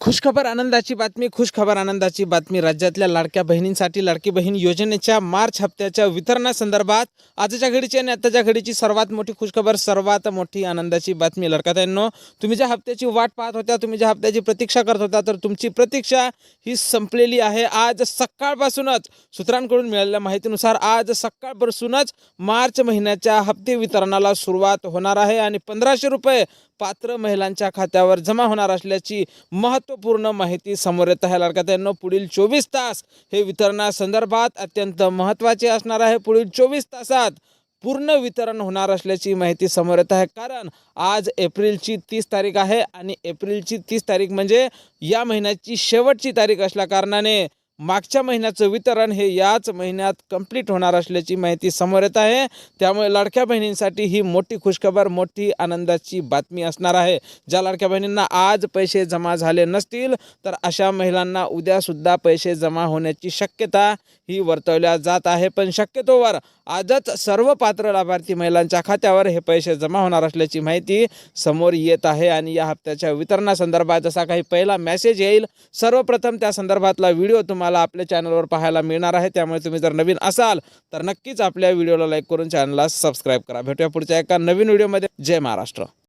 खुशखबर आनंदाची आनंदाची बातमी राज्यातल्या लाडक्या बहिणींसाठी लाडकी बहीण योजनेच्या मार्च हप्त्याच्या वितरणासंदर्भात आजच्या घडीची आणि आताच्या घडीची सर्वात मोठी खुशखबर, सर्वात मोठी आनंदाची बातमी. लाडकातांनो, तुम्ही ज्या हप्त्याची वाट पाहत होत्या, तुम्ही ज्या हप्त्याची प्रतीक्षा करत होता, तर तुमची प्रतीक्षा ही संपलेली आहे. आज सकाळपासूनच सूत्रांकडून मिळालेल्या माहितीनुसार आज सकाळपासूनच मार्च महिन्याच्या हप्ते वितरणाला सुरुवात होणार आहे आणि 1500 रुपये पात्र महिलांच्या खात्यावर जमा होणार असल्याची महत्त्वपूर्ण माहिती समोर येत आहे. लाडकातांनो, पुढील 24 तास हे वितरणासंदर्भात अत्यंत महत्त्वाचे असणार आहे. पुढील 24 तासात पूर्ण वितरण होणार असल्याची माहिती समोर येत आहे. कारण आज एप्रिलची 30 तारीख आहे आणि एप्रिलची 30 तारीख म्हणजे या महिन्याची शेवटची तारीख असल्या कारणाने मागच्या महिन्याचं वितरण हे याच महिन्यात कंप्लीट होणार असल्याची माहिती समोर येत आहे. त्यामुळे लाडक्या बहिणींसाठी ही मोठी खुशखबर, मोठी आनंदाची बातमी असणार आहे. ज्या लाडक्या बहिणींना आज पैसे जमा झाले नसतील, तर अशा महिलांना उद्यासुद्धा पैसे जमा होण्याची शक्यता ही वर्तवल्या जात आहे. पण शक्यतोवर आजच सर्व पात्र लाभार्थी महिलांच्या खात्यावर हे पैसे जमा होणार असल्याची माहिती समोर येत आहे. आणि या हप्त्याच्या वितरणासंदर्भात जसा काही पहिला मेसेज येईल, सर्वप्रथम त्या संदर्भातला व्हिडिओ तुम्हाला आपल्या चॅनलवर पाहायला मिळणार आहे. त्यामुळे तुम्ही जर नवीन असाल तर नक्कीच आपल्या व्हिडिओला लाईक करून चॅनलला सबस्क्राईब करा. भेटूया पुढच्या एका नवीन व्हिडिओमध्ये. जय महाराष्ट्र.